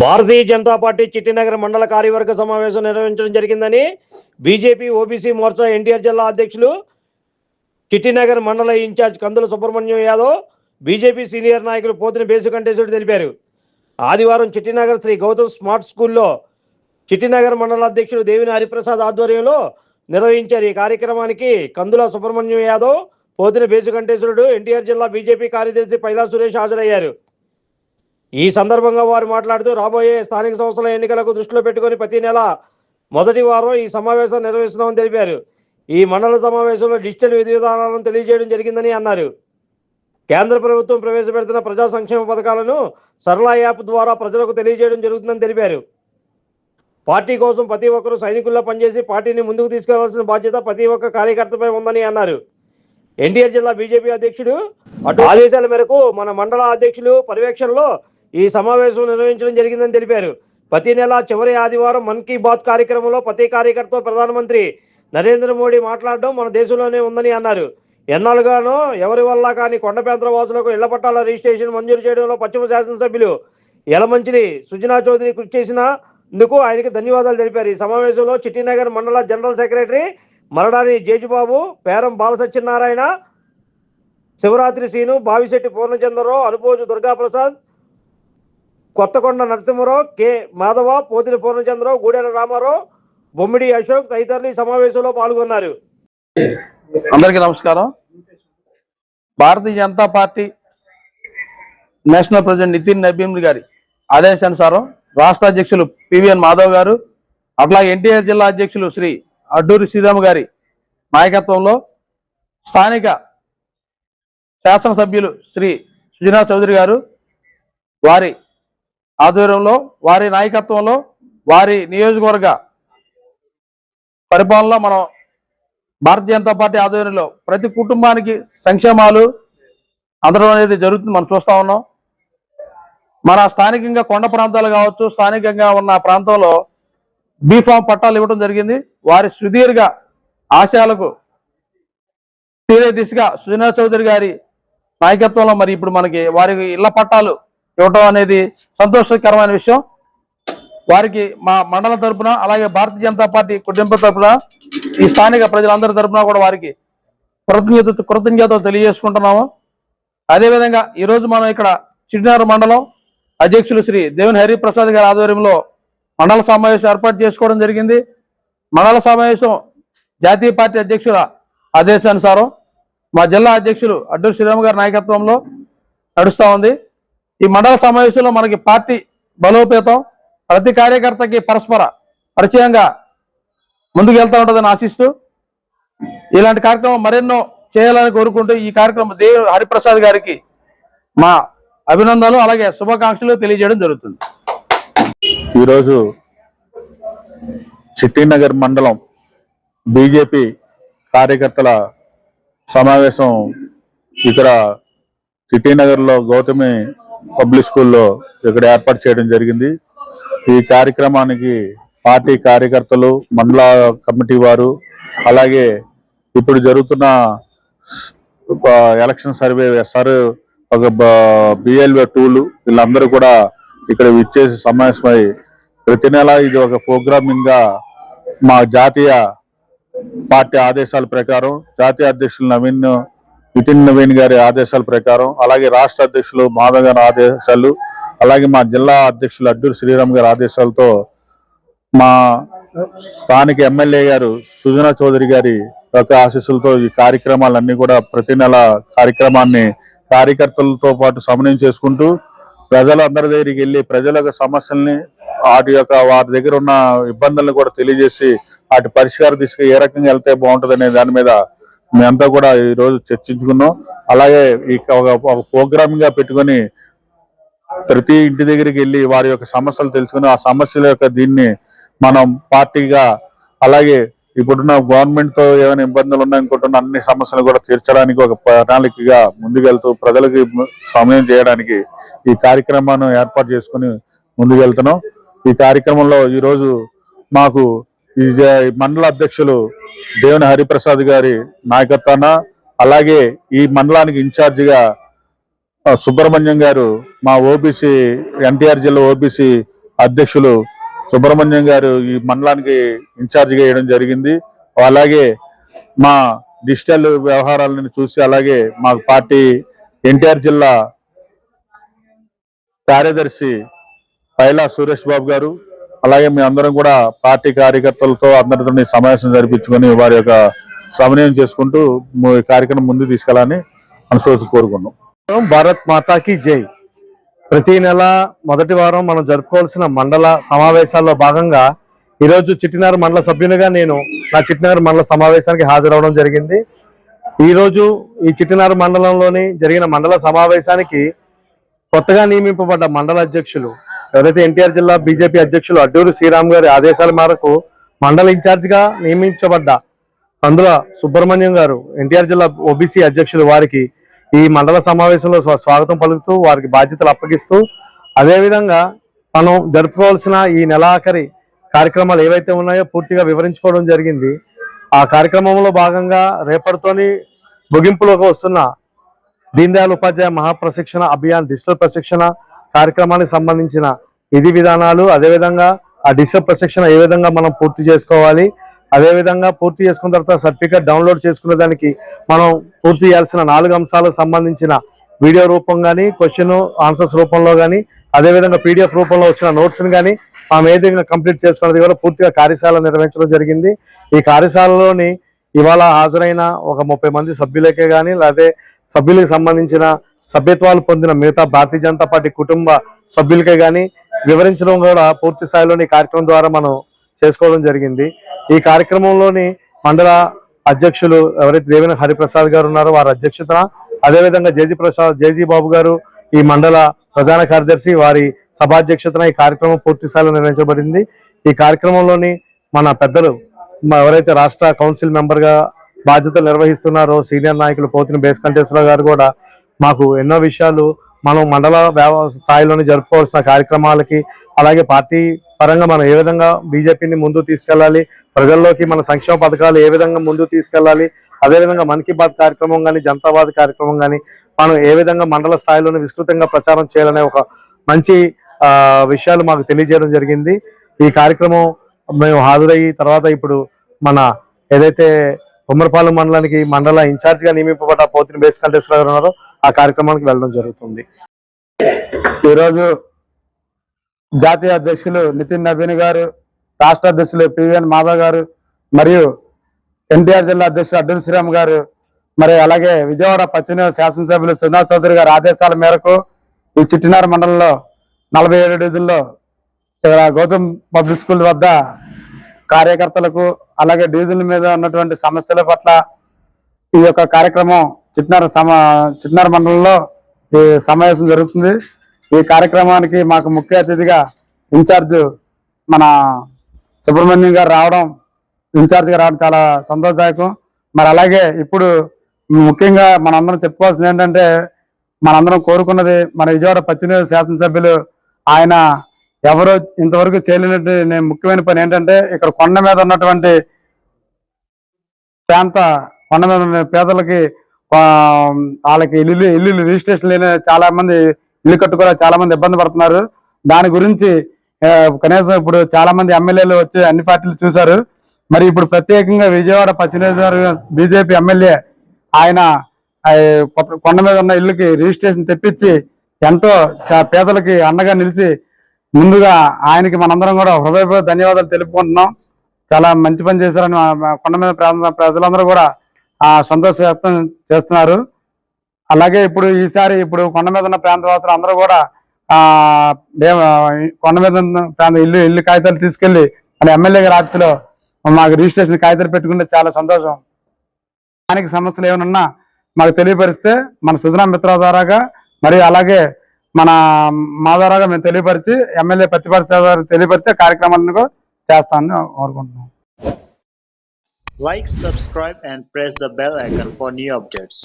భారతీయ Janata party Chittinagar మండల కార్యవర్గ సమావేశం నిర్వహించడం జరిగిందని బీజేపీ ఓబీసీ మోర్చా ఎన్టీఆర్ జిల్లా అధ్యక్షులు చిట్టినగర్ మండల ఇన్ఛార్జ్ కందుల సుబ్రహ్మణ్యం యాదవ్, బీజేపీ సీనియర్ నాయకులు పోతిన బేసుకంటేశ్వరుడు తెలిపారు. ఆదివారం చిట్టినగర్ శ్రీ గౌతమ్ స్మార్ట్ స్కూల్లో చిట్టినగర్ మండల అధ్యక్షుడు దేవిని హరిప్రసాద్ ఆధ్వర్యంలో నిర్వహించారు. ఈ కార్యక్రమానికి కందుల సుబ్రహ్మణ్యం యాదవ్, పోతిన బేసుకంటేశ్వరుడు, ఎన్టీఆర్ జిల్లా బీజేపీ కార్యదర్శి పైలా సురేష్ హాజరయ్యారు. ఈ సందర్భంగా వారు మాట్లాడుతూ రాబోయే స్థానిక సంస్థల ఎన్నికలకు దృష్టిలో పెట్టుకుని ప్రతి నెల మొదటి వారం ఈ సమావేశం నిర్వహిస్తున్నామని తెలిపారు. ఈ మండల సమావేశంలో డిజిటల్ విధి విధానాలను తెలియజేయడం జరిగిందని అన్నారు. కేంద్ర ప్రభుత్వం ప్రవేశపెడుతున్న ప్రజా సంక్షేమ పథకాలను సరళ యాప్ ద్వారా ప్రజలకు తెలియజేయడం జరుగుతుందని తెలిపారు. పార్టీ కోసం ప్రతి ఒక్కరూ సైనికుల్లో పనిచేసి పార్టీని ముందుకు తీసుకెళ్లాల్సిన బాధ్యత ప్రతి ఒక్క కార్యకర్తపై ఉందని అన్నారు. ఎన్టీఆర్ జిల్లా బీజేపీ అధ్యక్షుడు ఆదేశాల మేరకు మన మండల అధ్యక్షులు పర్యవేక్షణలో ఈ సమావేశం నిర్వహించడం జరిగిందని తెలిపారు. ప్రతి నెల చివరి ఆదివారం మన్ కీ బాత్ కార్యక్రమంలో ప్రతి కార్యకర్త ప్రధానమంత్రి నరేంద్ర మోడీ మాట్లాడడం మన దేశంలోనే ఉందని అన్నారు. ఎన్నాళ్ళుగానో ఎవరి వల్ల కానీ కొండ ప్రాంత వాసులకు ఇళ్ల పట్టాల రిజిస్ట్రేషన్ మంజూరు చేయడంలో పశ్చిమ శాసనసభ్యులు యలమంచిలి సుజనా చౌదరి కృషి చేసినందుకు ఆయనకి ధన్యవాదాలు తెలిపారు. ఈ సమావేశంలో చిట్టినగర్ మండల general secretary Maradani Jejubabu, Peram Balasatyanarayana, Sivaratri Seenu, Bavisetti Purnachandrarao, Anupoju Durgaprasad, Kothakonda Narasimharao, K Madhava, Pothina Purnachandrarao, Gudela Ramarao, Bommidi Ashok తదితరులు ఈ సమావేశంలో పాల్గొన్నారు. అందరికీ నమస్కారం. Bharatiya Janata party national president Nitin Nabin గారి ఆదేశానుసారం రాష్ట్ర అధ్యక్షులు పివిఎన్ మాధవ్ గారు, అట్లాగే ఎన్టీఆర్ జిల్లా అధ్యక్షులు శ్రీ అడ్డూరి శ్రీరామ్ గారి నాయకత్వంలో స్థానిక శాసనసభ్యులు శ్రీ సుజనా చౌదరి గారు వారి ఆధ్వర్యంలో, వారి నాయకత్వంలో, వారి నియోజకవర్గ పరిపాలనలో మనం భారతీయ జనతా పార్టీ ఆధ్వర్యంలో ప్రతి కుటుంబానికి సంక్షేమాలు అందడం అనేది జరుగుతుంది. మనం చూస్తూ ఉన్నాం. మన స్థానికంగా కొండ ప్రాంతాలు కావచ్చు, స్థానికంగా ఉన్న ప్రాంతంలో బీఫామ్ పట్టాలు ఇవ్వడం జరిగింది. వారి సుదీర్ఘ ఆశయాలకు తీరే దిశగా సుజనా చౌదరి గారి నాయకత్వంలో మరి ఇప్పుడు మనకి వారికి ఇళ్ల పట్టాలు ఇవ్వటం అనేది సంతోషకరమైన విషయం. వారికి మా మండలం తరఫున, అలాగే భారతీయ జనతా పార్టీ కుటుంబ తరఫున, ఈ స్థానిక ప్రజలందరి తరఫున కూడా వారికి కృతజ్ఞతలు తెలియజేసుకుంటున్నాము. అదేవిధంగా ఈరోజు మనం ఇక్కడ చిట్టినగర్ మండలం అధ్యక్షులు శ్రీ దేవిని హరిప్రసాద్ గారి ఆధ్వర్యంలో మండల సమావేశం ఏర్పాటు చేసుకోవడం జరిగింది. మండల సమావేశం జాతీయ పార్టీ అధ్యక్షుల ఆదేశానుసారం మా జిల్లా అధ్యక్షులు అడ్డూరి శ్రీరామ్ గారి నాయకత్వంలో నడుస్తూ ఉంది. ఈ మండల సమావేశంలో మనకి పార్టీ బలోపేతం, ప్రతి కార్యకర్తకి పరస్పర పరిచయంగా ముందుకు వెళ్తూ ఉంటుందని ఆశిస్తూ ఇలాంటి కార్యక్రమం మరెన్నో చేయాలని కోరుకుంటూ ఈ కార్యక్రమం దేవి హరిప్రసాద్ గారికి మా అభినందనలు అలాగే శుభాకాంక్షలు తెలియజేయడం జరుగుతుంది. ఈరోజు చిట్టినగర్ మండలం బీజేపీ కార్యకర్తల సమావేశం ఇక్కడ చిట్టినగర్లో గౌతమి పబ్లిక్ స్కూల్లో ఇక్కడ ఏర్పాటు చేయడం జరిగింది. ఈ కార్యక్రమానికి పార్టీ కార్యకర్తలు, మండల కమిటీ వారు, అలాగే ఇప్పుడు జరుగుతున్న ఎలక్షన్ సర్వే ఒక బిఎల్ఓ టూలు వీళ్ళందరూ కూడా ఇక్కడ విచ్చేసి సమావేశమై ప్రతి నెల ఇది ఒక ప్రోగ్రామింగ్ గా మా జాతీయ పార్టీ ఆదేశాల ప్రకారం, జాతీయ అధ్యక్షులు నితిన్ నవీన్ గారి ఆదేశాల ప్రకారం, అలాగే రాష్ట్ర అధ్యక్షులు మాధవ్ గారి ఆదేశాలు, అలాగే మా జిల్లా అధ్యక్షులు అడ్డూరి శ్రీరామ్ గారి ఆదేశాలతో మా స్థానిక ఎమ్మెల్యే గారు సుజనా చౌదరి గారి యొక్క ఆశీస్సులతో ఈ కార్యక్రమాలన్నీ కూడా ప్రతి నెల కార్యక్రమాన్ని కార్యకర్తలతో పాటు సమన్వయం చేసుకుంటూ ప్రజలందరి దగ్గరికి వెళ్ళి ప్రజల యొక్క సమస్యల్ని, వారి దగ్గర ఉన్న ఇబ్బందులను కూడా తెలియజేసి వాటి పరిష్కార దిశగా ఏ రకంగా వెళ్తే బాగుంటుందనే దాని మీద మేమంతా కూడా ఈరోజు చర్చించుకున్నాం. అలాగే ఒక ప్రోగ్రామింగ్ గా పెట్టుకొని ప్రతి ఇంటి దగ్గరికి వెళ్ళి వారి యొక్క సమస్యలు తెలుసుకుని ఆ సమస్యల యొక్క దీన్ని మనం పార్టీగా, అలాగే ఇప్పుడున్న గవర్నమెంట్ తో ఏమైనా ఇబ్బందులు ఉన్నాయనుకుంటున్న అన్ని సమస్యలు కూడా తీర్చడానికి ఒక ప్రణాళికగా ముందుకెళ్తూ ప్రజలకి సమయం చేయడానికి ఈ కార్యక్రమాన్ని ఏర్పాటు చేసుకుని ముందుకెళ్తున్నాం. ఈ కార్యక్రమంలో ఈరోజు మాకు ఈ మండల అధ్యక్షులు దేవిని హరిప్రసాద్ గారి నాయకత్వాన, అలాగే ఈ మండలానికి ఇన్ఛార్జిగా సుబ్రహ్మణ్యం గారు, మా ఓబీసీ ఎన్టీఆర్ జిల్లా ఓబీసీ అధ్యక్షులు సుబ్రహ్మణ్యం గారు ఈ మండలానికి ఇన్ఛార్జిగా వేయడం జరిగింది. అలాగే మా డిజిటల్ వ్యవహారాలను చూసి అలాగే మా పార్టీ ఎన్టీఆర్ జిల్లా కార్యదర్శి పైలా సురేష్ బాబు గారు అలాగే మీ అందరం కూడా పార్టీ కార్యకర్తలతో అందరితో సమావేశం జరిపించుకొని వారి యొక్క సమన్వయం చేసుకుంటూ ఈ కార్యక్రమం ముందుకు తీసుకెళ్లాలని మనసు కోరుకున్నాం. భారత్ మాతాకి జై. ప్రతి నెల మొదటి వారం మనం జరుపుకోవాల్సిన మండల సమావేశాల్లో భాగంగా ఈరోజు చిట్టినారు మండల సభ్యునిగా నేను నా చిట్టినారు మండల సమావేశానికి హాజరవడం జరిగింది. ఈరోజు ఈ చిట్టినారు మండలంలోని జరిగిన మండల సమావేశానికి కొత్తగా నియమింపబడ్డ మండల అధ్యక్షులు ఎవరైతే ఎన్టీఆర్ జిల్లా బీజేపీ అధ్యక్షులు అడ్డూరు శ్రీరామ్ గారి ఆదేశాల మేరకు మండల ఇన్ఛార్జిగా నియమించబడ్డ కందుల సుబ్రహ్మణ్యం గారు ఎన్టీఆర్ జిల్లా ఓబీసీ అధ్యక్షులు వారికి ఈ మండల సమావేశంలో స్వాగతం పలుకుతూ వారికి బాధ్యతలు అప్పగిస్తూ అదేవిధంగా మనం జరుపుకోవాల్సిన ఈ నెలాఖరి కార్యక్రమాలు ఏవైతే ఉన్నాయో పూర్తిగా వివరించుకోవడం జరిగింది. ఆ కార్యక్రమంలో భాగంగా రేపటితోని ముగింపులోకి వస్తున్న దీన్ దయాళ్ ఉపాధ్యాయ మహాప్రశిక్షణ అభియాన్ డిజిటల్ ప్రశిక్షణ కార్యక్రమానికి సంబంధించిన విధి విధానాలు, అదేవిధంగా ఆ డిజిటల్ ప్రశిక్షణ ఏ విధంగా మనం పూర్తి చేసుకోవాలి, అదేవిధంగా పూర్తి చేసుకున్న తర్వాత సర్టిఫికేట్ డౌన్లోడ్ చేసుకునే దానికి మనం పూర్తి చేయాల్సిన 4 అంశాలకు సంబంధించిన వీడియో రూపం కానీ, క్వశ్చన్ ఆన్సర్స్ రూపంలో కానీ, అదేవిధంగా పీడిఎఫ్ రూపంలో వచ్చిన నోట్స్ని కానీ మనం ఏదైనా కంప్లీట్ చేసుకున్నది కూడా పూర్తిగా కార్యశాల నిర్వహించడం జరిగింది. ఈ కార్యశాలలోని ఇవాళ హాజరైన ఒక 30 మంది సభ్యులకే కానీ లేదా సభ్యులకు సంబంధించిన సభ్యత్వాలు పొందిన మిగతా భారతీయ జనతా పార్టీ కుటుంబ సభ్యులకే కానీ వివరించడం కూడా పూర్తి స్థాయిలోని కార్యక్రమం ద్వారా మనం చేసుకోవడం జరిగింది. ఈ కార్యక్రమంలోని మండల అధ్యక్షులు ఎవరైతే దేవిన హరిప్రసాద్ గారు ఉన్నారో వారి అధ్యక్షతన, అదేవిధంగా జేజీ బాబు గారు ఈ మండల ప్రధాన కార్యదర్శి వారి సభాధ్యక్షతన ఈ కార్యక్రమం పూర్తి స్థాయిలో నిర్వహించబడింది. ఈ కార్యక్రమంలోని మన పెద్దలు ఎవరైతే రాష్ట్ర కౌన్సిల్ మెంబర్ గా బాధ్యతలు నిర్వహిస్తున్నారో సీనియర్ నాయకులు పోతిన బేస్కంటేశ్వరరావు గారు కూడా మాకు ఎన్నో విషయాలు మనం మండల స్థాయిలోని జరుపుకోవాల్సిన కార్యక్రమాలకి అలాగే పార్టీ పరంగా మనం ఏ విధంగా బీజేపీని ముందుకు తీసుకెళ్లాలి, ప్రజల్లోకి మన సంక్షేమ పథకాలు ఏ విధంగా ముందుకు తీసుకెళ్లాలి, అదేవిధంగా మన్ కీ బాత్ కార్యక్రమం కానీ జనతాబాద్ కార్యక్రమం కానీ మనం ఏ విధంగా మండల స్థాయిలోని విస్తృతంగా ప్రచారం చేయాలనే ఒక మంచి విషయాలు మాకు తెలియజేయడం జరిగింది. ఈ కార్యక్రమం మేము హాజరయ్యి తర్వాత ఇప్పుడు మన ఏదైతే కుమ్మరపాలెం మండలానికి మండల ఇన్ఛార్జ్ గా నియమింపబడ్డ పోతిన బేస్కంటేశ్వరరావు గారు ఉన్నారో ఆ కార్యక్రమానికి వెళ్ళడం జరుగుతుంది. ఈరోజు జాతీయ అధ్యక్షులు నితిన్ నవీన్ గారు, రాష్ట్ర అధ్యక్షులు పివిఎన్ మాధవ్ గారు మరియు ఎన్టీఆర్ జిల్లా అధ్యక్షులు అడ్డూరు శ్రీరామ్ గారు మరి అలాగే విజయవాడ పశ్చిమ శాసనసభ్యులు శ్రీనివాస్ చౌదరి గారి ఆదేశాల మేరకు ఈ చిట్టినారు మండలంలో 47 డివిజన్లో గౌతమ్ పబ్లిక్ స్కూల్ వద్ద కార్యకర్తలకు అలాగే డివిజన్ల మీద ఉన్నటువంటి సమస్యల పట్ల ఈ యొక్క కార్యక్రమం చిట్టినారు మండలంలో ఈ సమావేశం జరుగుతుంది. ఈ కార్యక్రమానికి మాకు ముఖ్య అతిథిగా ఇన్ఛార్జ్ మన సుబ్రహ్మణ్యం గారు రావడం చాలా సంతోషదాయకం. మరి అలాగే ఇప్పుడు ముఖ్యంగా మనందరం చెప్పుకోవాల్సింది ఏంటంటే మనందరం కోరుకున్నది మన విజయవాడ పశ్చిమ శాసనసభ్యులు ఆయన ఎవరో ఇంతవరకు చేయలేనట్టు ముఖ్యమైన పని ఏంటంటే ఇక్కడ కొండ మీద ఉన్నటువంటి కొండ మీద ఉన్న పేదలకి వాళ్ళకి ఇల్లు రిజిస్ట్రేషన్ లేని చాలా మంది ఇల్లు కట్టుకోవాలి, చాలా మంది ఇబ్బంది పడుతున్నారు. దాని గురించి కనీసం ఇప్పుడు చాలా మంది ఎమ్మెల్యేలు వచ్చి అన్ని పార్టీలు చూశారు. మరి ఇప్పుడు ప్రత్యేకంగా విజయవాడ పశ్చిమ బీజేపీ ఎమ్మెల్యే ఆయన కొండ మీద ఉన్న ఇల్లుకి రిజిస్ట్రేషన్ తెప్పించి ఎంతో పేదలకి అండగా నిలిచి ముందుగా ఆయనకి మనందరం కూడా హృదయపూర్వక ధన్యవాదాలు తెలుపుకుంటున్నాం. చాలా మంచి పని చేశారని కొండ మీద ప్రజలందరూ కూడా సంతోషం వ్యక్తం చేస్తున్నారు. అలాగే ఇప్పుడు కొండ మీద ఉన్న ప్రాంతవాసులు అందరూ కూడా కొండ మీద ఉన్న ఇల్లు కాగితాలు తీసుకెళ్లి మన ఎమ్మెల్యే గారి ఆఫీసులో మాకు రిజిస్ట్రేషన్ కాగితాలు పెట్టుకుంటే చాలా సంతోషం. స్థానిక సమస్యలు ఏమైనా మాకు తెలియపరిస్తే మన సుజనా మిత్ర ద్వారాగా మరియు అలాగే మా ద్వారాగా మేము తెలియపరిచి ఎమ్మెల్యే ప్రతిపక్ష తెలియపరిచే కార్యక్రమాలను కూడా చేస్తానని కోరుకుంటున్నాం. Like, subscribe and press the bell icon for new updates.